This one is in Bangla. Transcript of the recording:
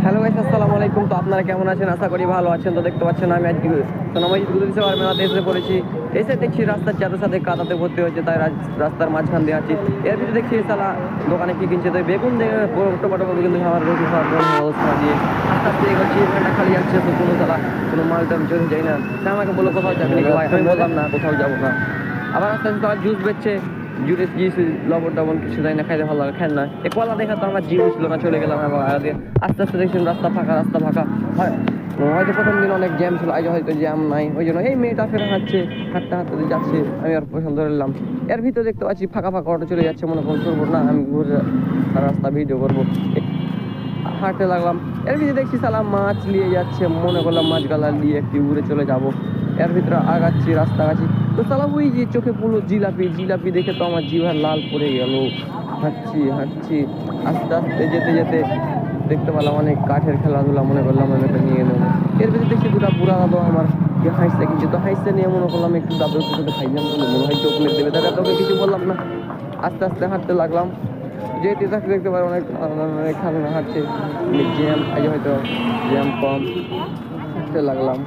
হ্যালো গাইস, আসসালামু আলাইকুম। তো আপনারা কেমন আছেন? আশা করি ভালো আছেন। তো দেখতে পাচ্ছেন আমি আজকে সোনামাই গুরুদিসেবার মেলাতে এসে পড়েছি। এসে দেখছি রাস্তার চাঁদের সাথে কাদাতে ভর্তি হয়েছে, তাই রাস্তার মাঝখান দিয়ে আছি। এর ভিতরে দেখছি সালা দোকানে কি কিনছে, তো বেগুন দিয়ে টোমাটো কিন্তু আমার রোগী খাওয়ার অবস্থা দিয়ে আস্তে আস্তে এগোচ্ছি। এখানটা খালি যাচ্ছে, তো কোনো সালা কোনো মালটা চলে যাই না। সে আমাকে বললো কোথাও যাবে নাকি ভাই, আমি বললাম না কোথাও যাবো না। আবার আস্তে আস্তে তারা জুস বেচছে, জুস জিস লবণ টবণ কিছু দেয় না, খাইতে ভালো লাগে, খান না। এ কলা দেখা তো আমার জিনিস ছিল না, চলে গেলাম আবার আগে। আস্তে আস্তে দেখছিলাম রাস্তা ফাঁকা হয়। হয়তো প্রথম দিন অনেক জ্যাম ছিল, আজ হয়তো জ্যাম নাই। ওই জন্য এই মেয়েটা ফের হাঁটছে, হাঁটতে হাঁটতে যাচ্ছে, আমি আর পছন্দ ধরলাম। এর ভিতরে দেখতে পাচ্ছি ফাঁকা অটো চলে যাচ্ছে, মনে করুন চলবো না, আমি ঘুরে রাস্তা ভিডিও করবো। হাঁটতে লাগলাম, এর ভিতরে দেখছি সালা মাছ নিয়ে যাচ্ছে, মনে করলাম মাছ গালা নিয়ে একটি উড়ে চলে যাব। এর ভিতরে আগাচ্ছি, রাস্তা আগাচ্ছি, তো সালা ওই যে চোখে পড়লো জিলাপি দেখে তো আমার জিভা লাল পড়ে গেল। হাঁটছি আস্তে আস্তে যেতে যেতে দেখতে পেলাম অনেক কাঠের খেলাধুলা, মনে করলাম আমি একটা নিয়ে নেবো। এর ভিতরে দেখছি দুটা বুড়া দাদু আমার হাঁসতে কিনছে, তো হাঁসতে নিয়ে মনে করলাম একটু দাদুর সাথে খাইলাম, বলে মনে হয় চকলেট দেবে, দাদা তোকে কিছু বললাম না। আস্তে আস্তে হাঁটতে লাগলাম, যেতে থাকতে দেখতে পারি অনেক খেলনা হাঁটছে। জ্যাম আজ হয়তো জ্যাম কম, হাঁটতে লাগলাম।